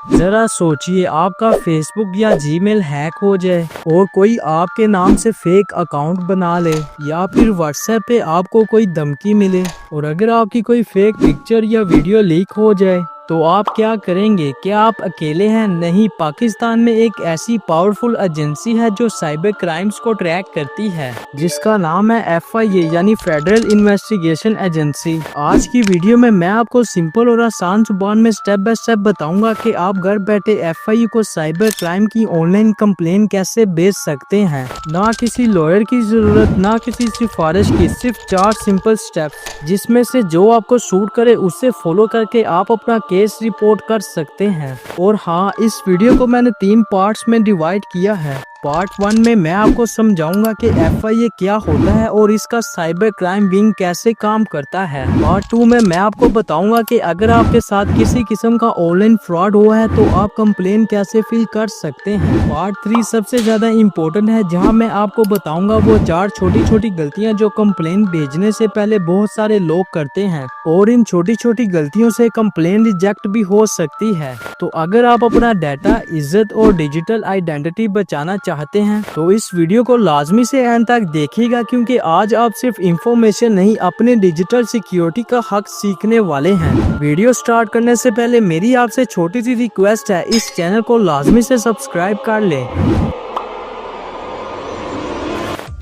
जरा सोचिए, आपका फेसबुक या जीमेल हैक हो जाए और कोई आपके नाम से फेक अकाउंट बना ले, या फिर व्हाट्सएप पे आपको कोई धमकी मिले और अगर आपकी कोई फेक पिक्चर या वीडियो लीक हो जाए तो आप क्या करेंगे? क्या आप अकेले हैं? नहीं, पाकिस्तान में एक ऐसी पावरफुल एजेंसी है जो साइबर क्राइम्स को ट्रैक करती है, जिसका नाम है FIA यानी फेडरल इन्वेस्टिगेशन एजेंसी। आज की वीडियो में मैं आपको सिंपल और आसान जुबान में स्टेप बाय स्टेप बताऊंगा कि आप घर बैठे FIA को साइबर क्राइम की ऑनलाइन कंप्लेन कैसे भेज सकते हैं। ना किसी लॉयर की जरूरत, ना किसी सिफारिश की, सिर्फ 4 सिंपल स्टेप्स जिसमें से जो आपको सूट करे उससे फॉलो करके आप अपना केस रिपोर्ट कर सकते हैं। और हाँ, इस वीडियो को मैंने 3 पार्ट्स में डिवाइड किया है। पार्ट 1 में मैं आपको समझाऊंगा कि FIA क्या होता है और इसका साइबर क्राइम विंग कैसे काम करता है। पार्ट 2 में मैं आपको बताऊंगा कि अगर आपके साथ किसी किस्म का ऑनलाइन फ्रॉड हुआ है तो आप कंप्लेन कैसे फिल कर सकते हैं। पार्ट 3 सबसे ज्यादा इम्पोर्टेंट है, जहां मैं आपको बताऊंगा वो 4 छोटी छोटी गलतियां जो कंप्लेन भेजने से पहले बहुत सारे लोग करते हैं और इन छोटी छोटी गलतियों से कंप्लेन रिजेक्ट भी हो सकती है। तो अगर आप अपना डाटा, इज्जत और डिजिटल आइडेंटिटी बचाना चाहते हैं तो इस वीडियो को लाजमी से एंड तक देखिएगा, क्योंकि आज आप सिर्फ इंफॉर्मेशन नहीं, अपने डिजिटल सिक्योरिटी का हक सीखने वाले हैं। वीडियो स्टार्ट करने से पहले मेरी आपसे छोटी सी रिक्वेस्ट है, इस चैनल को लाजमी से सब्सक्राइब कर लें।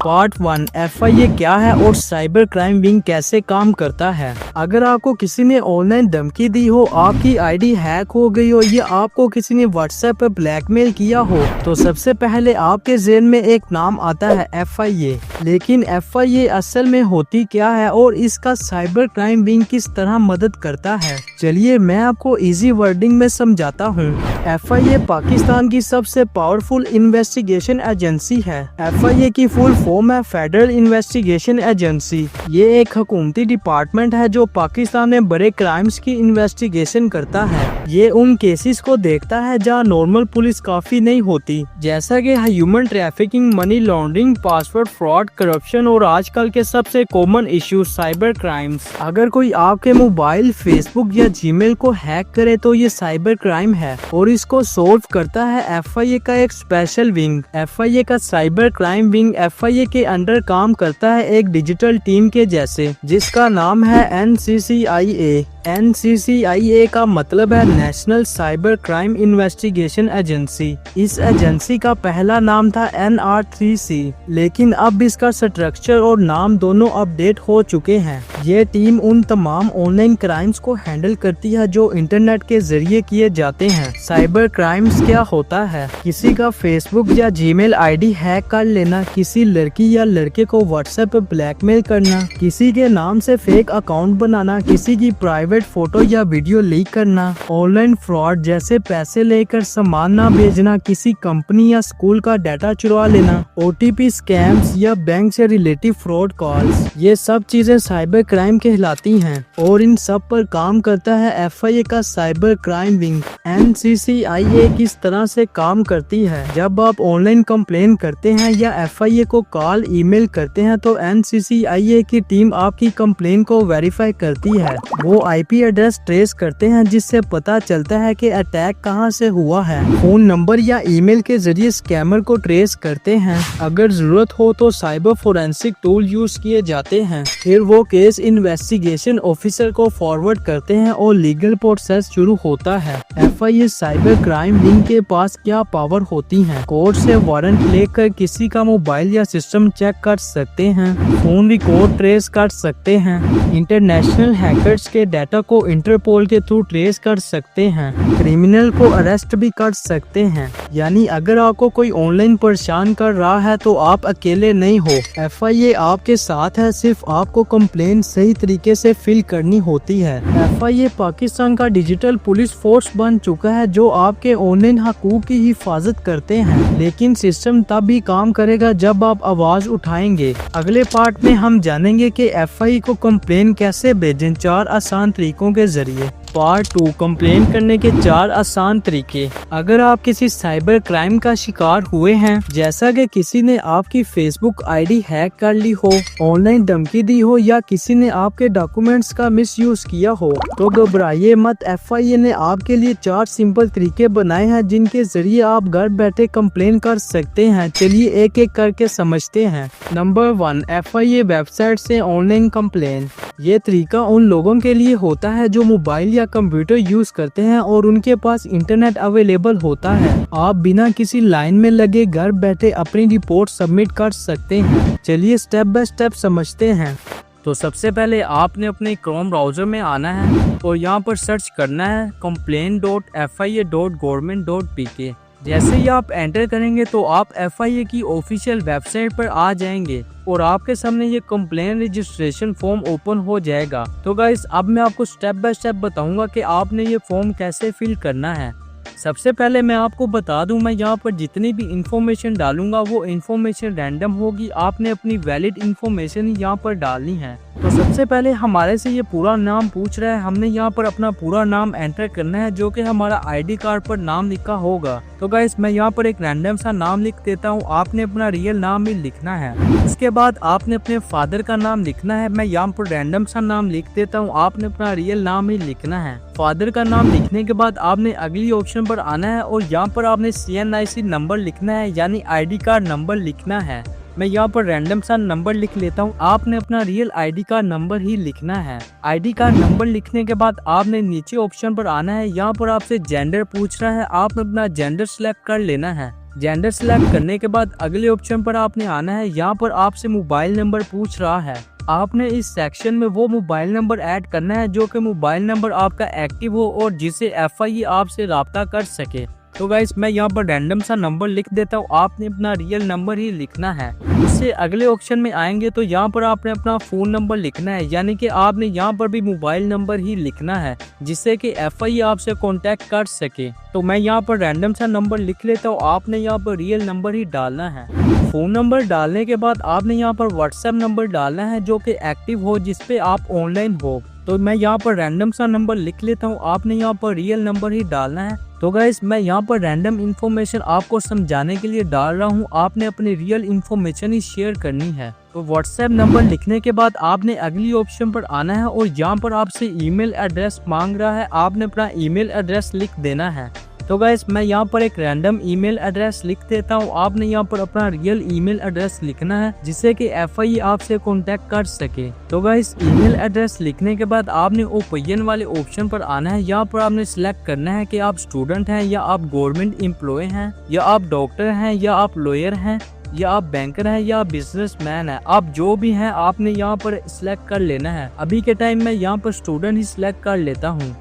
पार्ट 1, FIA क्या है और साइबर क्राइम विंग कैसे काम करता है। अगर आपको किसी ने ऑनलाइन धमकी दी हो, आपकी ID हैक हो गई हो या आपको किसी ने व्हाट्सएप पर ब्लैकमेल किया हो तो सबसे पहले आपके ज़हन में एक नाम आता है FIA। लेकिन FIA असल में होती क्या है और इसका साइबर क्राइम विंग किस तरह मदद करता है, चलिए मैं आपको इजी वर्डिंग में समझाता हूँ। FIA पाकिस्तान की सबसे पावरफुल इन्वेस्टिगेशन एजेंसी है। FIA की फुल फॉर्म है फेडरल इन्वेस्टिगेशन एजेंसी। ये एक हुकूमती डिपार्टमेंट है जो पाकिस्तान में बड़े क्राइम्स की इन्वेस्टिगेशन करता है। ये उन केसेस को देखता है जहां नॉर्मल पुलिस काफी नहीं होती, जैसा कि human trafficking, money laundering, password fraud, corruption और आजकल के सबसे कॉमन इश्यूज साइबर क्राइम्स। अगर कोई आपके मोबाइल, फेसबुक या जीमेल को हैक करे तो ये साइबर क्राइम है और इसको सोल्व करता है FIA का एक स्पेशल विंग। FIA का साइबर क्राइम विंग FIA के अंडर काम करता है एक डिजिटल टीम के जैसे, जिसका नाम है NCCIA। NCCIA का मतलब है national cyber crime investigation agency. इस एजेंसी का पहला नाम था NR3C, लेकिन अब इसका स्ट्रक्चर और नाम दोनों अपडेट हो चुके हैं। ये टीम उन तमाम ऑनलाइन क्राइम्स को हैंडल करती है जो इंटरनेट के जरिए किए जाते हैं। साइबर क्राइम्स क्या होता है? किसी का फेसबुक या जीमेल ID हैक कर लेना, किसी लड़की या लड़के को व्हाट्सएप पर ब्लैकमेल करना, किसी के नाम से फेक अकाउंट बनाना, किसी की प्राइवेट फोटो या वीडियो लीक करना, ऑनलाइन फ्रॉड जैसे पैसे लेकर सामान ना भेजना, किसी कंपनी या स्कूल का डाटा चुरा लेना, OTP स्कैम्स या बैंक से रिलेटिव फ्रॉड कॉल्स, ये सब चीजें साइबर क्राइम कहलाती हैं और इन सब पर काम करता है FIA का साइबर क्राइम विंग। NCCIA किस तरह से काम करती है? जब आप ऑनलाइन कंप्लेन करते हैं या FIA को कॉल, ईमेल करते हैं तो NCCIA की टीम आपकी कंप्लेन को वेरीफाई करती है। वो IP एड्रेस ट्रेस करते हैं जिससे पता चलता है कि अटैक कहां से हुआ है। फोन नंबर या ईमेल के जरिए स्कैमर को ट्रेस करते हैं। अगर जरूरत हो तो साइबर फोरेंसिक टूल यूज किए जाते हैं। फिर वो केस इन्वेस्टिगेशन ऑफिसर को फॉरवर्ड करते हैं और लीगल प्रोसेस शुरू होता है। FIA साइबर क्राइम विंग के पास क्या पावर होती है? कोर्ट से वारंट लेकर किसी का मोबाइल या सिस्टम चेक कर सकते हैं, फोन रिकॉर्ड ट्रेस कर सकते हैं, इंटरनेशनल हैकर्स के डाटा को इंटरपोल के थ्रू ट्रेस कर सकते हैं, क्रिमिनल को अरेस्ट भी कर सकते हैं। यानी अगर आपको कोई ऑनलाइन परेशान कर रहा है तो आप अकेले नहीं हो। FIA आपके साथ है, सिर्फ आपको कंप्लेन सही तरीके से फिल करनी होती है। FIA पाकिस्तान का डिजिटल पुलिस फोर्स बन चुका है जो आपके ऑनलाइन हकूक की हिफाजत करते हैं। लेकिन सिस्टम तब भी काम करेगा जब आप आवाज उठाएंगे। अगले पार्ट में हम जानेंगे कि FIA को कंप्लेन कैसे भेजें 4 आसान तरीकों के जरिए। पार्ट 2 कंप्लेन करने के 4 आसान तरीके। अगर आप किसी साइबर क्राइम का शिकार हुए हैं, जैसा कि किसी ने आपकी फेसबुक आईडी हैक कर ली हो, ऑनलाइन धमकी दी हो या किसी ने आपके डॉक्यूमेंट्स का मिसयूज किया हो, तो घबराइए मत। FIA ने आपके लिए 4 सिंपल तरीके बनाए हैं जिनके जरिए आप घर बैठे कंप्लेन कर सकते हैं। चलिए एक एक करके समझते हैं। नंबर 1, FIA वेबसाइट से ऑनलाइन कंप्लेन। ये तरीका उन लोगों के लिए होता है जो मोबाइल या कंप्यूटर यूज करते हैं और उनके पास इंटरनेट अवेलेबल होता है। आप बिना किसी लाइन में लगे घर बैठे अपनी रिपोर्ट सबमिट कर सकते हैं। चलिए स्टेप बाय स्टेप समझते हैं। तो सबसे पहले आपने अपने क्रोम ब्राउजर में आना है और यहाँ पर सर्च करना है complain.fia.government.pk। जैसे ही आप एंटर करेंगे तो आप FIA की ऑफिशियल वेबसाइट पर आ जाएंगे और आपके सामने ये कंप्लेन रजिस्ट्रेशन फॉर्म ओपन हो जाएगा। तो गाइस अब मैं आपको स्टेप बाय स्टेप बताऊंगा कि आपने ये फॉर्म कैसे फिल करना है। सबसे पहले मैं आपको बता दूं, मैं यहाँ पर जितनी भी इंफॉर्मेशन डालूंगा वो इंफॉर्मेशन रैंडम होगी। आपने अपनी वैलिड इंफॉर्मेशन ही यहाँ पर डालनी है। तो सबसे पहले हमारे से ये पूरा नाम पूछ रहा है। हमने यहाँ पर अपना पूरा नाम एंटर करना है जो कि हमारा ID कार्ड पर नाम लिखा होगा। तो गाइस मैं यहाँ पर एक रैंडम सा नाम लिख देता हूँ। आपने अपना रियल नाम ही लिखना है। उसके बाद आपने अपने फादर का नाम लिखना है। मैं यहाँ पर रैंडम सा नाम लिख देता हूँ। आपने अपना रियल नाम ही लिखना है। फादर का नाम लिखने के बाद आपने अगली ऑप्शन पर आना है और यहाँ पर आपने CNIC नंबर लिखना है, यानी ID कार्ड नंबर लिखना है। मैं यहाँ पर रैंडम सा नंबर लिख लेता हूँ। आपने अपना रियल ID कार्ड नंबर ही लिखना है। ID कार्ड नंबर लिखने के बाद आपने नीचे ऑप्शन पर आना है। यहाँ पर आपसे जेंडर पूछ रहा है, आपने अपना जेंडर सिलेक्ट कर लेना है। जेंडर सिलेक्ट करने के बाद अगले ऑप्शन पर आपने आना है। यहाँ पर आपसे मोबाइल नंबर पूछ रहा है। आपने इस सेक्शन में वो मोबाइल नंबर ऐड करना है जो कि मोबाइल नंबर आपका एक्टिव हो और जिसे FIA आपसे राब्ता कर सके। तो गाइस मैं यहाँ पर रैंडम सा नंबर लिख देता हूँ। आपने अपना रियल नंबर ही लिखना है। उससे अगले ऑप्शन में आएंगे तो यहाँ पर आपने अपना फ़ोन नंबर लिखना है, यानी कि आपने यहाँ पर भी मोबाइल नंबर ही लिखना है जिससे कि FIA आपसे कांटेक्ट कर सके। तो मैं यहाँ पर रैंडम सा नंबर लिख लेता हूँ। आपने यहाँ पर रियल नंबर ही डालना है। फ़ोन नंबर डालने के बाद आपने यहाँ पर WhatsApp नंबर डालना है जो कि एक्टिव हो, जिस पे आप ऑनलाइन हो। तो मैं यहाँ पर रैंडम सा नंबर लिख लेता हूँ। आपने यहाँ पर रियल नंबर ही डालना है। तो गाइस मैं यहाँ पर रैंडम इन्फॉर्मेशन आपको समझाने के लिए डाल रहा हूँ। आपने अपनी रियल इन्फॉर्मेशन ही शेयर करनी है। तो WhatsApp नंबर लिखने के बाद आपने अगली ऑप्शन पर आना है और यहाँ पर आपसे ईमेल एड्रेस मांग रहा है। आपने अपना ईमेल एड्रेस लिख देना है। तो गाइस मैं यहाँ पर एक रैंडम ईमेल एड्रेस लिख देता हूँ। आपने यहाँ पर अपना रियल ईमेल एड्रेस लिखना है जिससे कि FIA आपसे कांटेक्ट कर सके। तो गाइस ईमेल एड्रेस लिखने के बाद आपने ओपिनियन वाले ऑप्शन पर आना है। यहाँ पर आपने सिलेक्ट करना है कि आप स्टूडेंट हैं या आप गवर्नमेंट एम्प्लॉय हैं या आप डॉक्टर हैं या आप लॉयर हैं या आप बैंकर हैं या बिजनेसमैन है। आप जो भी हैं आपने यहाँ पर सिलेक्ट कर लेना है। अभी के टाइम में यहाँ पर स्टूडेंट ही सिलेक्ट कर लेता हूँ।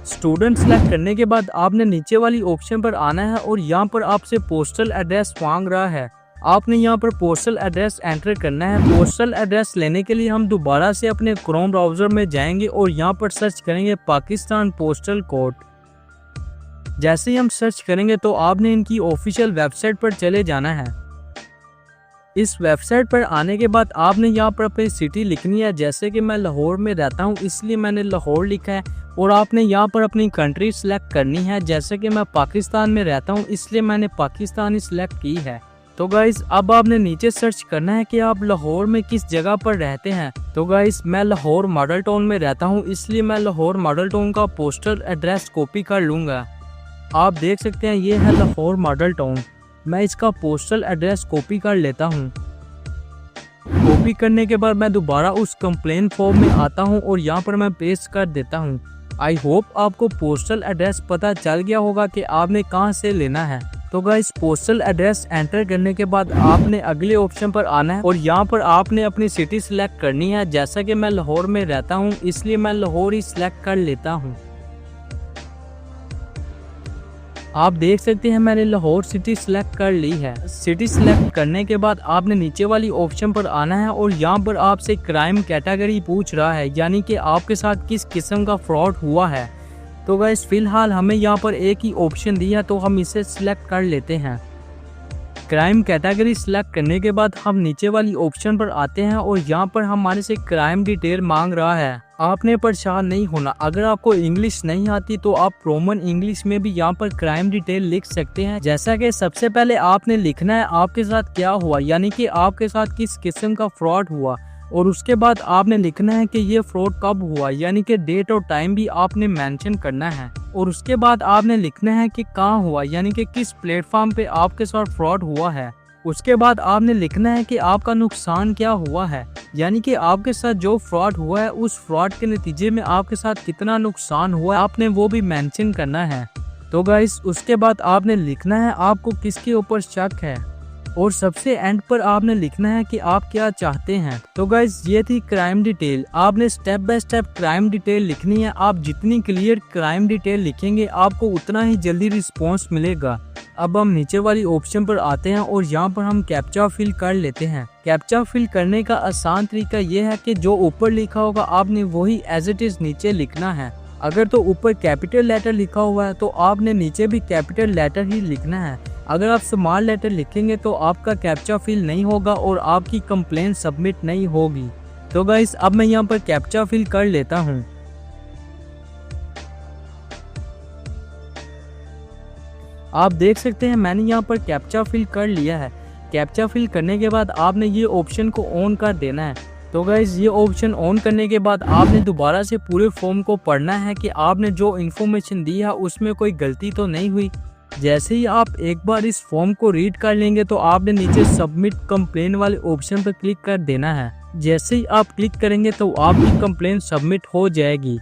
स्टूडेंट सेलेक्ट करने के बाद आपने नीचे वाली ऑप्शन पर आना है और यहाँ पर आपसे पोस्टल एड्रेस मांग रहा है। आपने यहाँ पर पोस्टल एड्रेस एंटर करना है। पोस्टल एड्रेस लेने के लिए हम दोबारा से अपने क्रोम ब्राउजर में जाएंगे और यहाँ पर सर्च करेंगे पाकिस्तान पोस्टल कोड। जैसे ही हम सर्च करेंगे तो आपने इनकी ऑफिशियल वेबसाइट पर चले जाना है। इस वेबसाइट पर आने के बाद आपने यहाँ पर अपनी सिटी लिखनी है। जैसे कि मैं लाहौर में रहता हूँ इसलिए मैंने लाहौर लिखा है और आपने यहाँ पर अपनी कंट्री सिलेक्ट करनी है। जैसे कि मैं पाकिस्तान में रहता हूँ इसलिए मैंने पाकिस्तान ही सिलेक्ट की है। तो गाइस अब आपने नीचे सर्च करना है कि आप लाहौर में किस जगह पर रहते हैं। तो गाइस मैं लाहौर मॉडल टाउन में रहता हूँ इसलिए मैं लाहौर मॉडल टाउन का पोस्टल एड्रेस कॉपी कर लूँगा। आप देख सकते हैं ये है लाहौर मॉडल टाउन। मैं इसका पोस्टल एड्रेस कॉपी कर लेता हूँ। कॉपी करने के बाद मैं दोबारा उस कंप्लेन फॉर्म में आता हूँ और यहाँ पर मैं पेस्ट कर देता हूँ। आई होप आपको पोस्टल एड्रेस पता चल गया होगा कि आपने कहाँ से लेना है। तो गाइस पोस्टल एड्रेस एंटर करने के बाद आपने अगले ऑप्शन पर आना है और यहाँ पर आपने अपनी सिटी सिलेक्ट करनी है। जैसा कि मैं लाहौर में रहता हूँ इसलिए मैं लाहौर ही सिलेक्ट कर लेता हूँ। आप देख सकते हैं मैंने लाहौर सिटी सिलेक्ट कर ली है। सिटी सिलेक्ट करने के बाद आपने नीचे वाली ऑप्शन पर आना है और यहाँ पर आपसे क्राइम कैटेगरी पूछ रहा है, यानी कि आपके साथ किस किस्म का फ्रॉड हुआ है। तो गाइस फिलहाल हमें यहाँ पर एक ही ऑप्शन दिया तो हम इसे सिलेक्ट कर लेते हैं। क्राइम कैटेगरी सिलेक्ट करने के बाद हम नीचे वाली ऑप्शन पर आते हैं और यहाँ पर हमारे से क्राइम डिटेल मांग रहा है। आपने परेशान नहीं होना, अगर आपको इंग्लिश नहीं आती तो आप रोमन इंग्लिश में भी यहाँ पर क्राइम डिटेल लिख सकते हैं। जैसा कि सबसे पहले आपने लिखना है आपके साथ क्या हुआ, यानी कि आपके साथ किस किस्म का फ्रॉड हुआ, और उसके बाद आपने लिखना है कि ये फ्रॉड कब हुआ, यानी कि डेट और टाइम भी आपने मेंशन करना है। और उसके बाद आपने लिखना है कि कहाँ हुआ, यानी कि किस प्लेटफॉर्म पे आपके साथ फ्रॉड हुआ है। उसके बाद आपने लिखना है कि आपका नुकसान क्या हुआ है, यानी कि आपके साथ जो फ्रॉड हुआ है उस फ्रॉड के नतीजे में आपके साथ कितना नुकसान हुआ है, आपने वो भी मेंशन करना है। तो गाइस उसके बाद आपने लिखना है आपको किसके ऊपर शक है, और सबसे एंड पर आपने लिखना है कि आप क्या चाहते हैं। तो गाइस ये थी क्राइम डिटेल। आपने step by step crime detail लिखनी है। आप जितनी क्लियर क्राइम डिटेल लिखेंगे आपको उतना ही जल्दी रिस्पॉन्स मिलेगा। अब हम नीचे वाली ऑप्शन पर आते हैं और यहाँ पर हम कैप्चा फिल कर लेते हैं। कैप्चा फिल करने का आसान तरीका यह है कि जो ऊपर लिखा होगा आपने वही एज इट इज नीचे लिखना है। अगर तो ऊपर कैपिटल लेटर लिखा हुआ है तो आपने नीचे भी कैपिटल लेटर ही लिखना है। अगर आप स्मॉल लेटर लिखेंगे तो आपका कैप्चा फिल नहीं होगा और आपकी कंप्लेन सबमिट नहीं होगी। तो गाइस अब मैं यहाँ पर कैप्चा फिल कर लेता हूँ। आप देख सकते हैं मैंने यहाँ पर कैप्चा फिल कर लिया है। कैप्चा फिल करने के बाद आपने ये ऑप्शन को ऑन कर देना है। तो गाइस ये ऑप्शन ऑन करने के बाद आपने दोबारा से पूरे फॉर्म को पढ़ना है कि आपने जो इन्फॉर्मेशन दी है उसमें कोई गलती तो नहीं हुई। जैसे ही आप एक बार इस फॉर्म को रीड कर लेंगे तो आपने नीचे सबमिट कंप्लेन वाले ऑप्शन पर क्लिक कर देना है। जैसे ही आप क्लिक करेंगे तो आपकी कंप्लेन सबमिट हो जाएगी।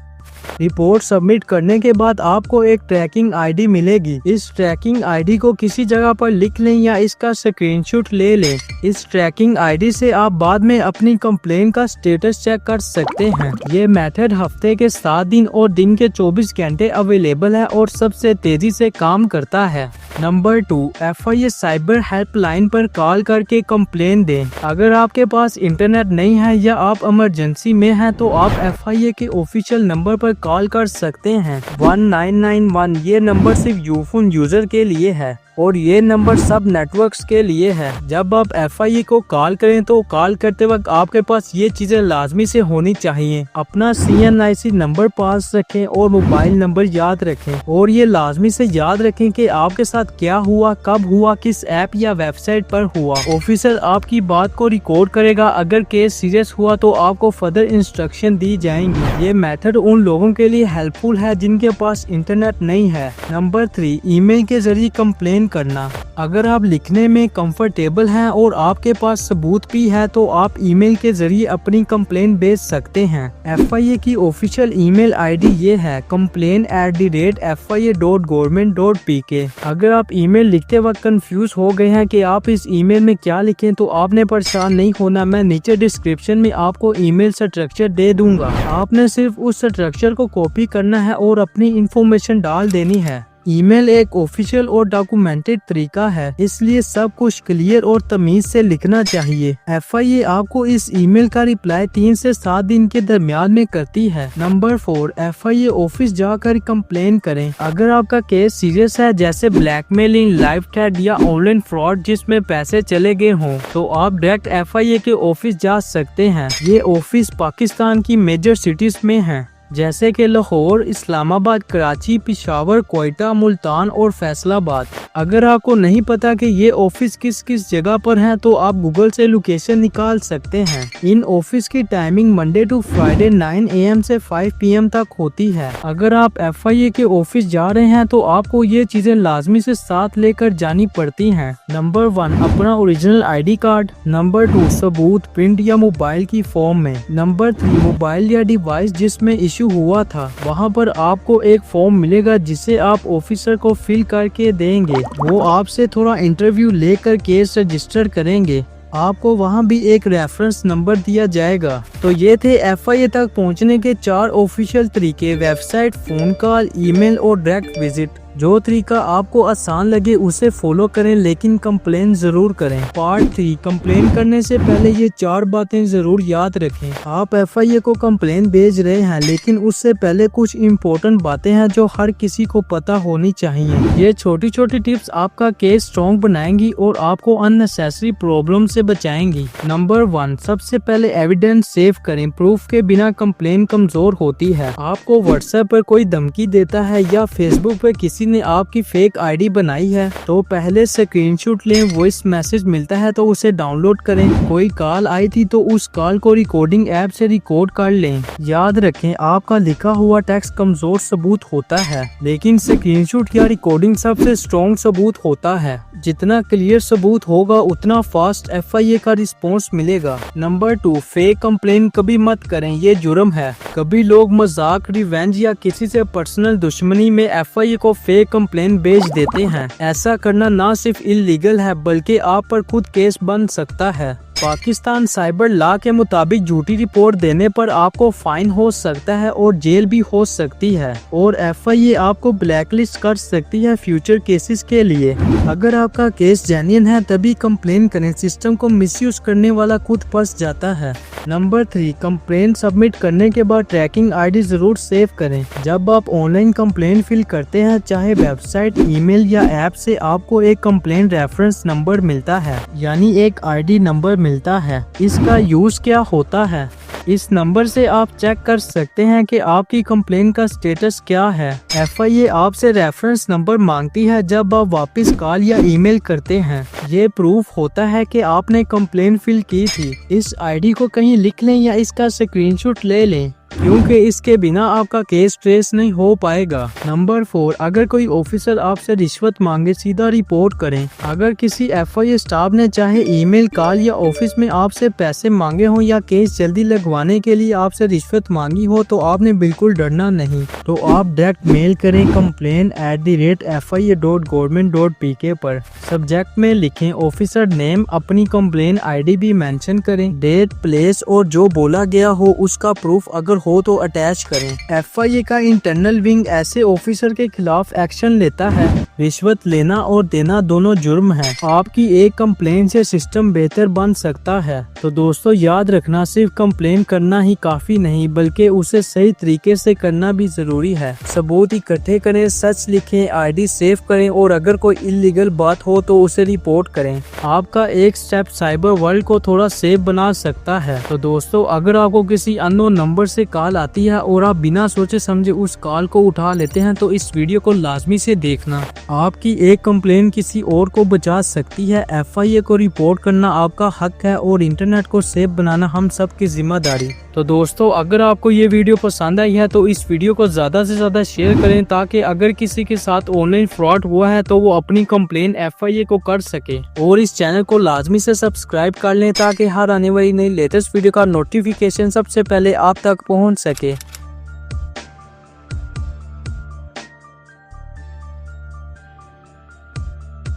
रिपोर्ट सबमिट करने के बाद आपको एक ट्रैकिंग आईडी मिलेगी। इस ट्रैकिंग आईडी को किसी जगह पर लिख लें या इसका स्क्रीनशॉट ले लें। इस ट्रैकिंग आईडी से आप बाद में अपनी कंप्लेन का स्टेटस चेक कर सकते हैं। ये मेथड हफ्ते के 7 दिन और दिन के 24 घंटे अवेलेबल है और सबसे तेजी से काम करता है। नंबर 2, FIA साइबर हेल्पलाइन पर कॉल करके कंप्लेन दें। अगर आपके पास इंटरनेट नहीं है या आप इमरजेंसी में हैं तो आप FIA के ऑफिशियल नंबर पर कॉल कर सकते हैं 1991। ये नंबर सिर्फ यूफोन यूजर के लिए है और ये नंबर सब नेटवर्क्स के लिए है। जब आप FIA को कॉल करें तो कॉल करते वक्त आपके पास ये चीजें लाजमी से होनी चाहिए। अपना CNIC नंबर पास रखें और मोबाइल नंबर याद रखें, और ये लाजमी से याद रखें कि आपके साथ क्या हुआ, कब हुआ, किस ऐप या वेबसाइट पर हुआ। ऑफिसर आपकी बात को रिकॉर्ड करेगा। अगर केस सीरियस हुआ तो आपको फर्दर इंस्ट्रक्शन दी जाएंगी। ये मेथड उन लोगों के लिए हेल्पफुल है जिनके पास इंटरनेट नहीं है। नंबर 3, ईमेल के जरिए कंप्लेन करना। अगर आप लिखने में कंफर्टेबल हैं और आपके पास सबूत भी है तो आप ईमेल के जरिए अपनी कंप्लेन भेज सकते हैं। FIA की ऑफिशियल ईमेल आईडी ये है complain@fia.government.pk। अगर आप ईमेल लिखते वक्त कंफ्यूज हो गए हैं कि आप इस ईमेल में क्या लिखें तो आपने परेशान नहीं होना। मैं नीचे डिस्क्रिप्शन में आपको ईमेल स्ट्रक्चर दे दूंगा। आपने सिर्फ उस स्ट्रक्चर को कॉपी करना है और अपनी इंफॉर्मेशन डाल देनी है। ईमेल एक ऑफिशियल और डॉक्यूमेंटेड तरीका है, इसलिए सब कुछ क्लियर और तमीज से लिखना चाहिए। FIA आपको इस ईमेल का रिप्लाई 3 से 7 दिन के दरमियान में करती है। नंबर 4, FIA ऑफिस जाकर कंप्लेन करें। अगर आपका केस सीरियस है जैसे ब्लैकमेलिंग, लाइव थ्रेट या ऑनलाइन फ्रॉड जिसमें पैसे चले गए हों तो आप डायरेक्ट FIA के ऑफिस जा सकते हैं। ये ऑफिस पाकिस्तान की मेजर सिटीज में है जैसे कि लाहौर, इस्लामाबाद, कराची, पिशावर, कोयटा, मुल्तान और फैसलाबाद। अगर आपको नहीं पता कि ये ऑफिस किस किस जगह पर है तो आप गूगल से लोकेशन निकाल सकते हैं। इन ऑफिस की timing Monday to Friday 9 AM से 5 PM तक होती है। अगर आप FIA के ऑफिस जा रहे हैं तो आपको ये चीजें लाजमी से साथ लेकर जानी पड़ती हैं। नंबर 1, अपना ओरिजिनल ID कार्ड। नंबर 2, सबूत प्रिंट या मोबाइल की फॉर्म में। नंबर 3, मोबाइल या डिवाइस जिसमें इशू हुआ था, वहाँ पर आपको एक फॉर्म मिलेगा जिसे आप ऑफिसर को फिल करके देंगे। वो आपसे थोड़ा इंटरव्यू लेकर केस रजिस्टर करेंगे। आपको वहाँ भी एक रेफरेंस नंबर दिया जाएगा। तो ये थे FIA तक पहुँचने के 4 ऑफिशियल तरीके: वेबसाइट, फोन कॉल, ईमेल और डायरेक्ट विजिट। जो तरीका आपको आसान लगे उसे फॉलो करें, लेकिन कंप्लेन जरूर करें। पार्ट 3, कंप्लेन करने से पहले ये 4 बातें जरूर याद रखें। आप FIA को कंप्लेन भेज रहे हैं, लेकिन उससे पहले कुछ इम्पोर्टेंट बातें हैं जो हर किसी को पता होनी चाहिए। ये छोटी छोटी टिप्स आपका केस स्ट्रॉन्ग बनाएंगी और आपको अननेसेसरी प्रॉब्लम से बचाएंगी। नंबर 1, सबसे पहले एविडेंस सेव करें। प्रूफ के बिना कंप्लेन कमजोर होती है। आपको व्हाट्सएप पर कोई धमकी देता है या फेसबुक पर किसी ने आपकी फेक ID बनाई है, तो पहले स्क्रीनशॉट लें। वॉइस मैसेज मिलता है तो उसे डाउनलोड करें। कोई कॉल आई थी तो उस कॉल को रिकॉर्डिंग ऐप से रिकॉर्ड कर लें। याद रखें, आपका लिखा हुआ टेक्स्ट कमजोर सबूत होता है, लेकिन स्क्रीनशॉट या रिकॉर्डिंग सबसे स्ट्रॉन्ग सबूत होता है। जितना क्लियर सबूत होगा उतना फास्ट FIA का रिस्पॉन्स मिलेगा। नंबर 2, फेक कंप्लेन कभी मत करें, ये जुर्म है। कभी लोग मजाक, रिवेंज या किसी से पर्सनल दुश्मनी में FIA को फेक कंप्लेन भेज देते हैं। ऐसा करना ना सिर्फ इलीगल है बल्कि आप पर खुद केस बन सकता है। पाकिस्तान साइबर लॉ के मुताबिक झूठी रिपोर्ट देने पर आपको फाइन हो सकता है और जेल भी हो सकती है, और FIA आपको ब्लैकलिस्ट कर सकती है फ्यूचर केसेस के लिए। अगर आपका केस जेन्युइन है तभी कंप्लेन करें, सिस्टम को मिसयूज करने वाला खुद फंस जाता है। नंबर 3, कंप्लेन सबमिट करने के बाद ट्रैकिंग ID जरूर सेव करें। जब आप ऑनलाइन कंप्लेन फिल करते हैं, चाहे वेबसाइट, ईमेल या ऐप से, आपको एक कंप्लेन रेफरेंस नंबर मिलता है, यानी एक ID नंबर मिलता है। इसका यूज क्या होता है? इस नंबर से आप चेक कर सकते हैं कि आपकी कंप्लेन का स्टेटस क्या है। FIA आपसे रेफरेंस नंबर मांगती है जब आप वापस कॉल या ईमेल करते हैं। ये प्रूफ होता है कि आपने कंप्लेन फिल की थी। इस ID को कहीं लिख लें या इसका स्क्रीनशॉट ले लें, क्योंकि इसके बिना आपका केस ट्रेस नहीं हो पाएगा। नंबर 4, अगर कोई ऑफिसर आपसे रिश्वत मांगे, सीधा रिपोर्ट करें। अगर किसी FIA स्टाफ ने चाहे ईमेल, कॉल या ऑफिस में आपसे पैसे मांगे हो या केस जल्दी लगवाने के लिए आपसे रिश्वत मांगी हो, तो आपने बिल्कुल डरना नहीं। तो आप डायरेक्ट मेल करें complain@FIA.government.pk पर। सब्जेक्ट में लिखें ऑफिसर नेम, अपनी कंप्लेन ID भी मेंशन करें, डेट, प्लेस और जो बोला गया हो उसका प्रूफ अगर हो तो अटैच करें। FIA का इंटरनल विंग ऐसे ऑफिसर के खिलाफ एक्शन लेता है। रिश्वत लेना और देना दोनों जुर्म है। आपकी एक कंप्लेन से सिस्टम बेहतर बन सकता है। तो दोस्तों याद रखना, सिर्फ कंप्लेन करना ही काफी नहीं बल्कि उसे सही तरीके से करना भी जरूरी है। सबूत इकट्ठे करें, सच लिखें, ID सेव करें और अगर कोई इलीगल बात हो तो उसे रिपोर्ट करें। आपका एक स्टेप साइबर वर्ल्ड को थोड़ा सेफ बना सकता है। तो दोस्तों, अगर आपको किसी अननोन नंबर से कॉल आती है और आप बिना सोचे समझे उस कॉल को उठा लेते हैं, तो इस वीडियो को लाजमी से देखना। आपकी एक कंप्लेन किसी और को बचा सकती है। FIA को रिपोर्ट करना आपका हक है और इंटरनेट को सेफ बनाना हम सब की जिम्मेदारी। तो दोस्तों, अगर आपको ये वीडियो पसंद आई है तो इस वीडियो को ज्यादा से ज्यादा शेयर करें, ताकि अगर किसी के साथ ऑनलाइन फ्रॉड हुआ है तो वो अपनी कंप्लेन FIA को कर सके। और इस चैनल को लाजमी से सब्सक्राइब कर लें ताकि हर आने वाली नई लेटेस्ट वीडियो का नोटिफिकेशन सबसे पहले आप तक पहुंच सके।